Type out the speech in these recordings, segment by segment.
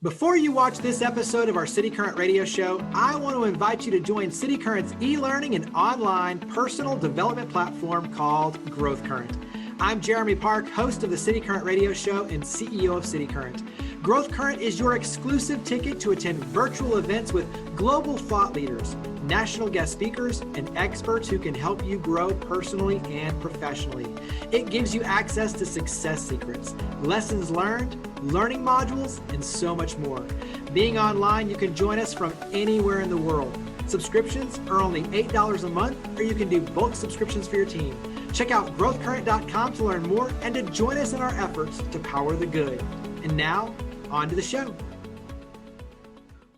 Before you watch this episode of our cityCURRENT radio show, I want to invite you to join cityCURRENT's e-learning and online personal development platform called GrowthCurrent. I'm Jeremy Park, host of the cityCURRENT radio show and CEO of cityCURRENT. GrowthCurrent is your exclusive ticket to attend virtual events with global thought leaders, national guest speakers, and experts who can help you grow personally and professionally. It gives you access to success secrets, lessons learned, learning modules, and so much more. Being online, you can join us from anywhere in the world. Subscriptions are only $8 a month, or you can do bulk subscriptions for your team. Check out growthcurrent.com to learn more and to join us in our efforts to power the good. And now, on to the show.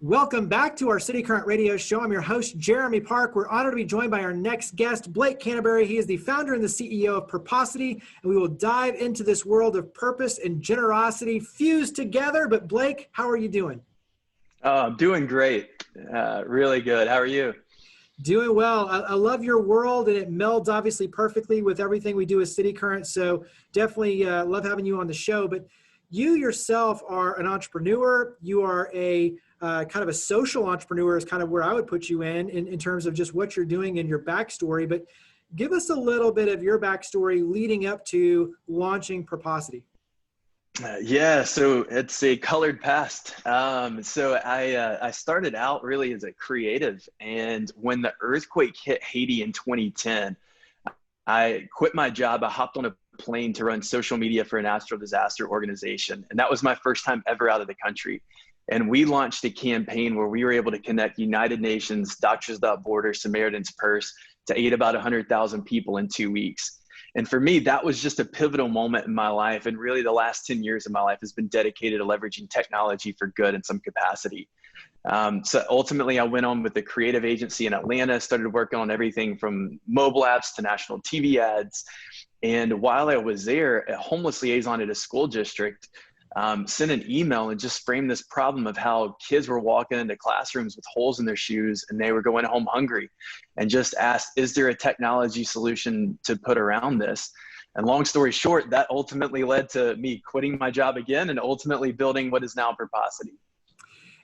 Welcome back to our cityCURRENT radio show. I'm your host, Jeremy Park. We're honored to be joined by our next guest, Blake Canterbury. He is the founder and the CEO of Purposity, and we will dive into this world of purpose and generosity fused together. But Blake, how are you doing? I'm doing great. Really good. How are you? Doing well. I love your world, and it melds obviously perfectly with everything we do as cityCURRENT. So definitely love having you on the show. But you yourself are an entrepreneur. You are a kind of a social entrepreneur is kind of where I would put you in terms of just what you're doing and your backstory. But give us a little bit of your backstory leading up to launching Purposity. So it's a colored past. So I started out really as a creative, and when the earthquake hit Haiti in 2010, I quit my job. I hopped on a plane to run social media for a natural disaster organization, and that was my first time ever out of the country. And we launched a campaign where we were able to connect United Nations, Doctors Without Borders, Samaritan's Purse to aid about 100,000 people in 2 weeks. And for me, that was just a pivotal moment in my life. And really the last 10 years of my life has been dedicated to leveraging technology for good in some capacity. So ultimately I went on with the creative agency in Atlanta, started working on everything from mobile apps to national TV ads. And while I was there, a homeless liaison at a school district sent an email and just framed this problem of how kids were walking into classrooms with holes in their shoes and they were going home hungry, and just asked, is there a technology solution to put around this? And long story short, that ultimately led to me quitting my job again and ultimately building what is now Purposity.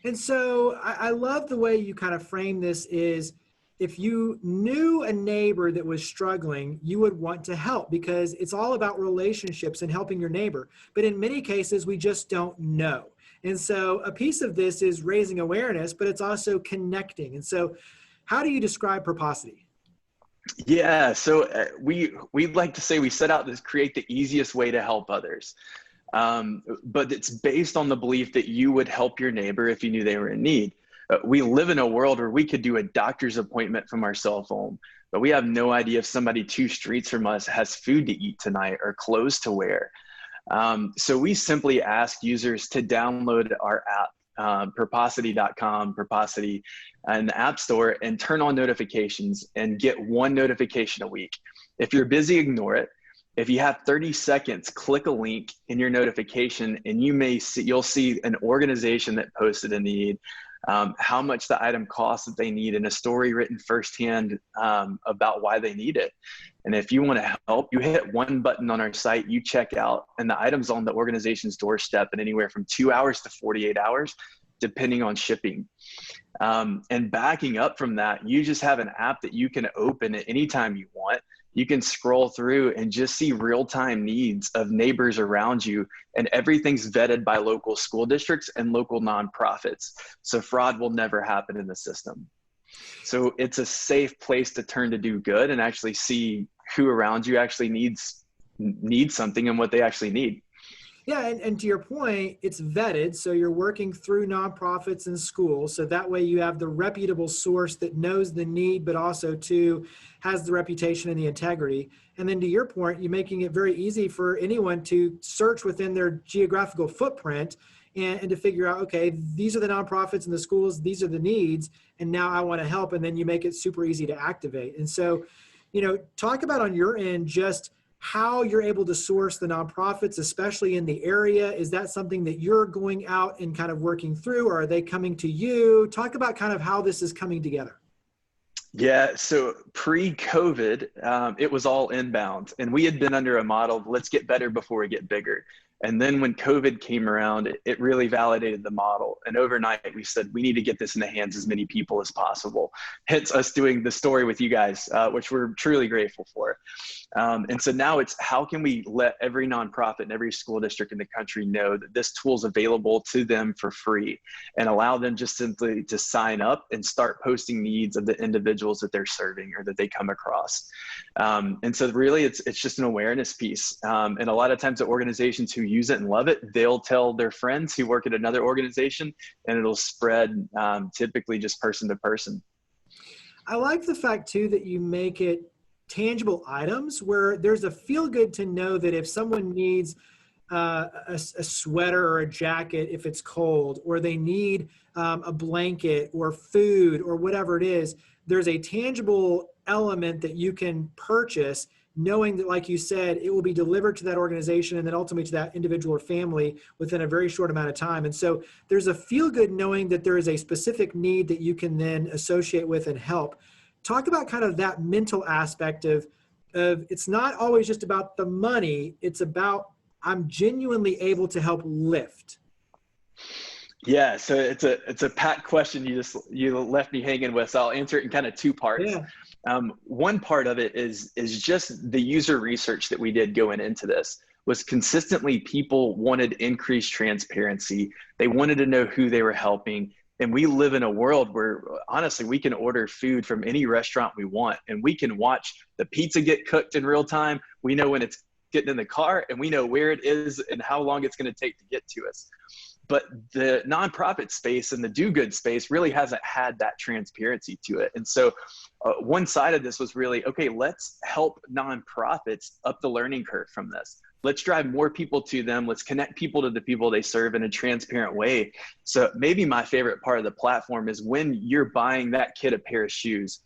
And so I love the way you kind of frame this is, if you knew a neighbor that was struggling, you would want to help, because it's all about relationships and helping your neighbor. But in many cases, we just don't know. And so a piece of this is raising awareness, but it's also connecting. And so how do you describe Purposity? Yeah, so we like to say we set out to create the easiest way to help others. But it's based on the belief that you would help your neighbor if you knew they were in need. We live in a world where we could do a doctor's appointment from our cell phone, but we have no idea if somebody 2 streets from us has food to eat tonight or clothes to wear. So we simply ask users to download our app, purposity.com, Purposity, in the App Store, and turn on notifications and get 1 notification a week. If you're busy, ignore it. If you have 30 seconds, click a link in your notification and you'll see an organization that posted a need, how much the item costs that they need, and a story written firsthand about why they need it. And if you want to help, you hit 1 button on our site, you check out, and the item's on the organization's doorstep in anywhere from 2 hours to 48 hours, depending on shipping. And backing up from that, you just have an app that you can open at any time you want. You can scroll through and just see real-time needs of neighbors around you, and everything's vetted by local school districts and local nonprofits. So fraud will never happen in the system. So it's a safe place to turn to do good and actually see who around you actually needs something and what they actually need. Yeah, and to your point, it's vetted. So you're working through nonprofits and schools. So that way you have the reputable source that knows the need, but also too has the reputation and the integrity. And then to your point, you're making it very easy for anyone to search within their geographical footprint and to figure out, okay, these are the nonprofits and the schools, these are the needs, and now I want to help. And then you make it super easy to activate. And so, talk about on your end just how you're able to source the nonprofits, especially in the area. Is that something that you're going out and kind of working through, or are they coming to you? Talk about kind of how this is coming together. Yeah, so pre-COVID, it was all inbound, and we had been under a model of let's get better before we get bigger. And then when COVID came around, it really validated the model. And overnight, we said, we need to get this in the hands of as many people as possible. Hence us doing the story with you guys, which we're truly grateful for. And so now it's, how can we let every nonprofit and every school district in the country know that this tool is available to them for free, and allow them just simply to sign up and start posting needs of the individuals that they're serving or that they come across. And so really it's just an awareness piece. And a lot of times the organizations who use it and love it, they'll tell their friends who work at another organization, and it'll spread typically just person to person. I like the fact too that you make it tangible items where there's a feel good to know that if someone needs a sweater or a jacket if it's cold, or they need a blanket or food or whatever it is, there's a tangible element that you can purchase, knowing that, like you said, it will be delivered to that organization and then ultimately to that individual or family within a very short amount of time. And so there's a feel good knowing that there is a specific need that you can then associate with and help. Talk about kind of that mental aspect of it's not always just about the money, it's about I'm genuinely able to help lift. Yeah, so it's a packed question you left me hanging with. So I'll answer it in kind of two parts. Yeah. One part of it is just the user research that we did going into this was consistently people wanted increased transparency. They wanted to know who they were helping. And we live in a world where honestly, we can order food from any restaurant we want, and we can watch the pizza get cooked in real time. We know when it's getting in the car, and we know where it is and how long it's going to take to get to us. But the nonprofit space and the do-good space really hasn't had that transparency to it. And so one side of this was really, okay, let's help nonprofits up the learning curve from this. Let's drive more people to them. Let's connect people to the people they serve in a transparent way. So maybe my favorite part of the platform is when you're buying that kid a pair of shoes.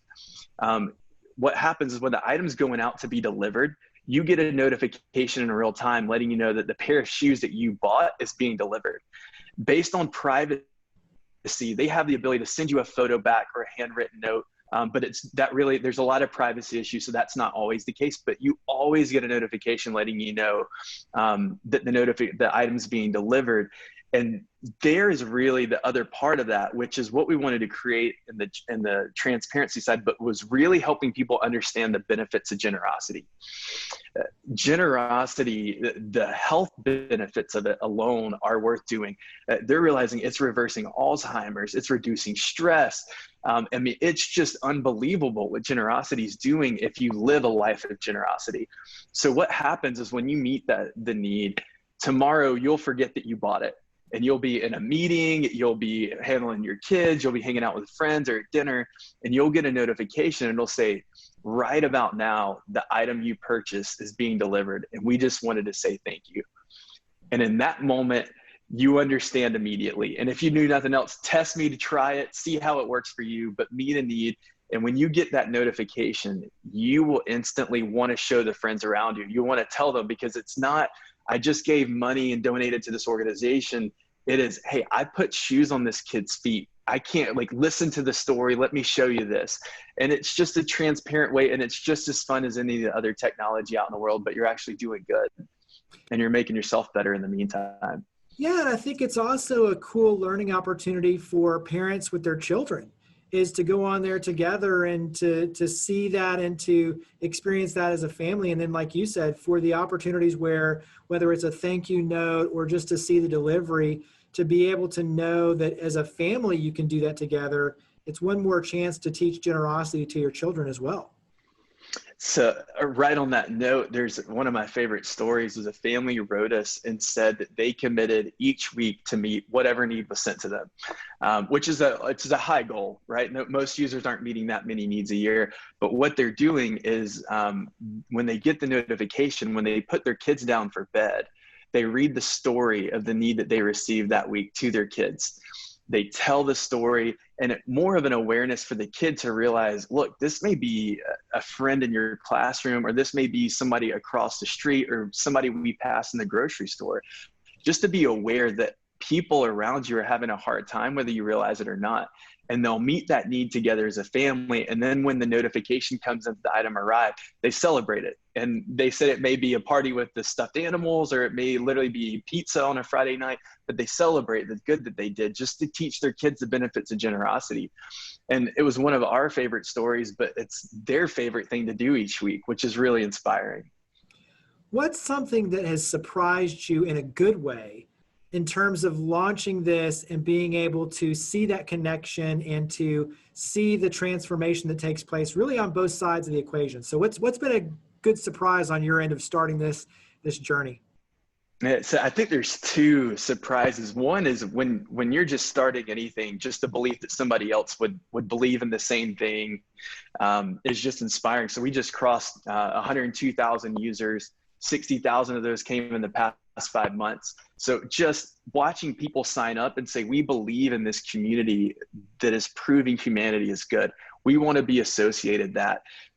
What happens is when the item's going out to be delivered, you get a notification in real time letting you know that the pair of shoes that you bought is being delivered. Based on privacy, they have the ability to send you a photo back or a handwritten note, but there's a lot of privacy issues, so that's not always the case, but you always get a notification letting you know that the item's being delivered. And there is really the other part of that, which is what we wanted to create in the transparency side, but was really helping people understand the benefits of generosity. Generosity, the health benefits of it alone are worth doing. They're realizing it's reversing Alzheimer's, it's reducing stress. I mean, it's just unbelievable what generosity is doing if you live a life of generosity. So what happens is when you meet the need, tomorrow you'll forget that you bought it. And you'll be in a meeting, you'll be handling your kids, you'll be hanging out with friends or at dinner, and you'll get a notification and it'll say, right about now, the item you purchased is being delivered. And we just wanted to say thank you. And in that moment, you understand immediately. And if you knew nothing else, test me to try it, see how it works for you, but meet a need. And when you get that notification, you will instantly want to show the friends around you. You want to tell them, because it's not, I just gave money and donated to this organization. It is, hey, I put shoes on this kid's feet. I can't, listen to the story. Let me show you this. And it's just a transparent way. And it's just as fun as any of the other technology out in the world, but you're actually doing good and you're making yourself better in the meantime. Yeah. And I think it's also a cool learning opportunity for parents with their children, is to go on there together and to see that and to experience that as a family. And then, like you said, for the opportunities where, whether it's a thank you note or just to see the delivery, to be able to know that as a family, you can do that together. It's one more chance to teach generosity to your children as well. So right on that note, there's one of my favorite stories was a family who wrote us and said that they committed each week to meet whatever need was sent to them, which is a high goal, right? Most users aren't meeting that many needs a year, but what they're doing is when they get the notification, when they put their kids down for bed, they read the story of the need that they received that week to their kids. They tell the story, and more of an awareness for the kid to realize, look, this may be a friend in your classroom, or this may be somebody across the street, or somebody we pass in the grocery store. Just to be aware that people around you are having a hard time, whether you realize it or not. And they'll meet that need together as a family. And then when the notification comes and the item arrived, they celebrate it. And they said it may be a party with the stuffed animals, or it may literally be pizza on a Friday night, but they celebrate the good that they did just to teach their kids the benefits of generosity. And it was one of our favorite stories, but it's their favorite thing to do each week, which is really inspiring. What's something that has surprised you in a good way in terms of launching this and being able to see that connection and to see the transformation that takes place really on both sides of the equation? So what's been a good surprise on your end of starting this journey? So I think there's two surprises. One is when you're just starting anything, just the belief that somebody else would believe in the same thing is just inspiring. So we just crossed 102,000 users. 60,000 of those came in the past 5 months. So just watching people sign up and say, we believe in this community that is proving humanity is good. We want to be associated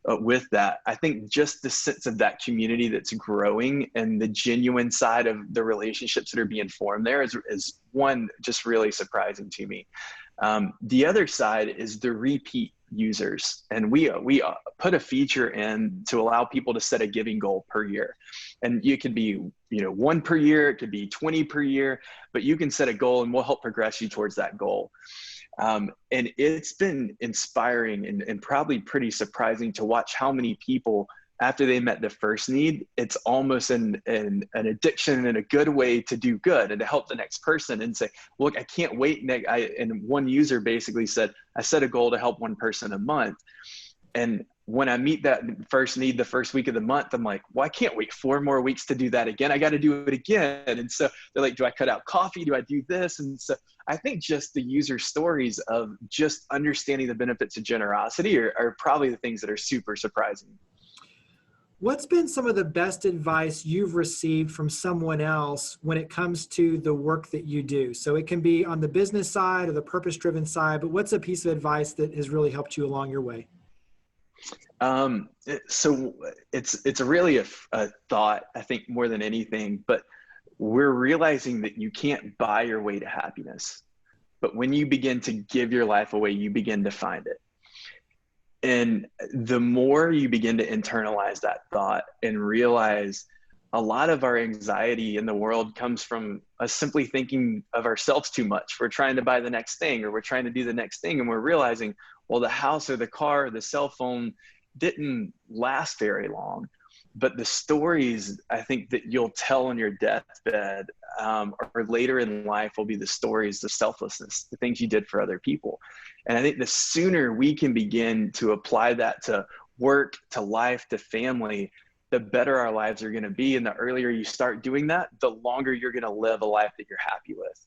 with that. I think just the sense of that community that's growing and the genuine side of the relationships that are being formed there is one just really surprising to me. The other side is the repeat users. And we put a feature in to allow people to set a giving goal per year. And you could be, 1 per year, it could be 20 per year, but you can set a goal and we'll help progress you towards that goal. And it's been inspiring and probably pretty surprising to watch how many people, after they met the first need, it's almost an addiction in a good way to do good and to help the next person and say, look, I can't wait. And one user basically said, I set a goal to help one person a month. And when I meet that first need the first week of the month, I'm like, well, I can't wait 4 more weeks to do that again. I got to do it again. And so they're like, do I cut out coffee? Do I do this? And so I think just the user stories of just understanding the benefits of generosity are probably the things that are super surprising. What's been some of the best advice you've received from someone else when it comes to the work that you do? So it can be on the business side or the purpose-driven side, but what's a piece of advice that has really helped you along your way? So it's really a thought, I think, more than anything, but we're realizing that you can't buy your way to happiness. But when you begin to give your life away, you begin to find it. And the more you begin to internalize that thought and realize a lot of our anxiety in the world comes from us simply thinking of ourselves too much. We're trying to buy the next thing, or we're trying to do the next thing. And we're realizing, well, the house or the car or the cell phone didn't last very long. But the stories, I think, that you'll tell on your deathbed or later in life will be the stories of selflessness, the things you did for other people. And I think the sooner we can begin to apply that to work, to life, to family, the better our lives are going to be. And the earlier you start doing that, the longer you're going to live a life that you're happy with.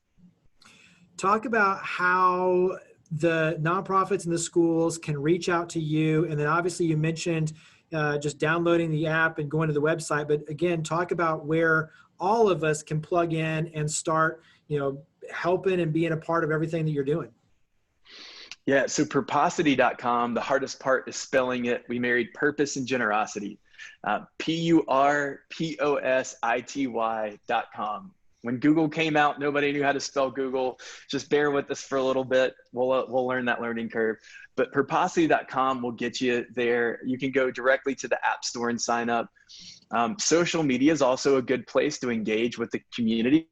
Talk about how the nonprofits and the schools can reach out to you. And then obviously you mentioned just downloading the app and going to the website. But again, talk about where all of us can plug in and start, helping and being a part of everything that you're doing. Yeah, so Purposity.com, the hardest part is spelling it. We married purpose and generosity. Purposity.com. When Google came out, nobody knew how to spell Google. Just bear with us for a little bit. We'll learn that learning curve. But Purposity.com will get you there. You can go directly to the App Store and sign up. Social media is also a good place to engage with the community.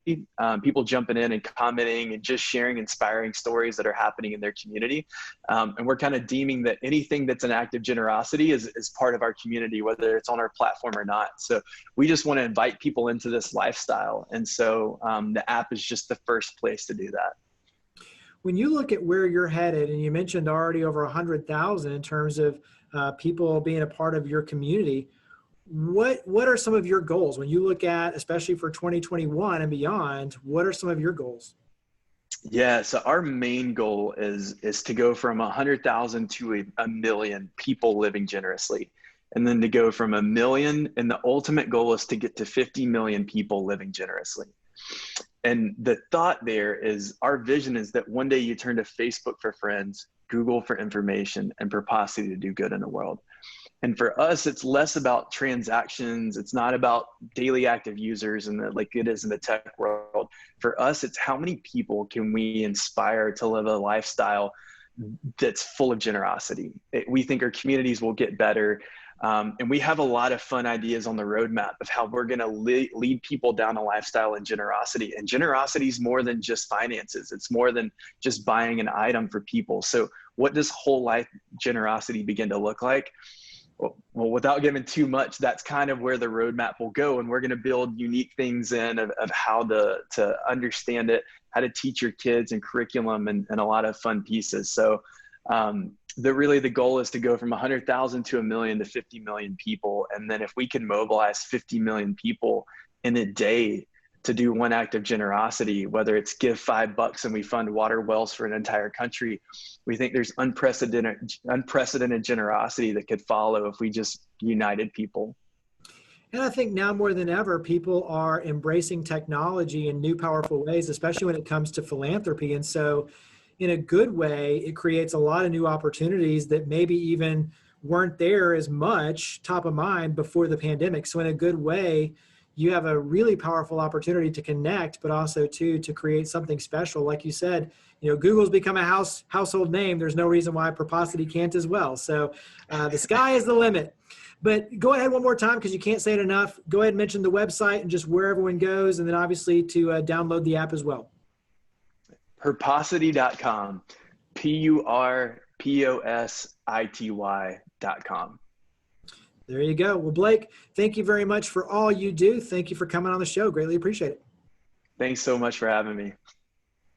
People jumping in and commenting and just sharing inspiring stories that are happening in their community. And we're kind of deeming that anything that's an act of generosity is part of our community, whether it's on our platform or not. So we just want to invite people into this lifestyle. And so the app is just the first place to do that. When you look at where you're headed, and you mentioned already over 100,000 in terms of people being a part of your community, what are some of your goals when you look at, especially for 2021 and beyond, what are some of your goals? Yeah, so our main goal is to go from 100,000 to a million people living generously, and then to go from 1 million, and the ultimate goal is to get to 50 million people living generously. And the thought there is, our vision is that one day you turn to Facebook for friends, Google for information, and Purposity to do good in the world. And for us, it's less about transactions. It's not about daily active users and like it is in the tech world. For us, it's how many people can we inspire to live a lifestyle that's full of generosity. We think our communities will get better And we have a lot of fun ideas on the roadmap of how we're going to lead people down a lifestyle in generosity. And generosity is more than just finances. It's more than just buying an item for people. So what does whole life generosity begin to look like? Well, without giving too much, that's kind of where the roadmap will go. And we're going to build unique things in of how to understand it, how to teach your kids and curriculum and a lot of fun pieces. So the goal is to go from 100,000 to 1 million to 50 million people. And then if we can mobilize 50 million people in a day to do one act of generosity, whether it's give $5 and we fund water wells for an entire country, we think there's unprecedented generosity that could follow if we just united people. And I think now more than ever, people are embracing technology in new, powerful ways, especially when it comes to philanthropy. And so in a good way, it creates a lot of new opportunities that maybe even weren't there as much top of mind before the pandemic. So in a good way, you have a really powerful opportunity to connect, but also to create something special. Like you said, Google's become a household name. There's no reason why Purposity can't as well. So the sky is the limit. But go ahead one more time, because you can't say it enough. Go ahead and mention the website and just where everyone goes, and then obviously to download the app as well. Purposity.com, PURPOSITY.com. There you go. Well, Blake, thank you very much for all you do. Thank you for coming on the show. Greatly appreciate it. Thanks so much for having me.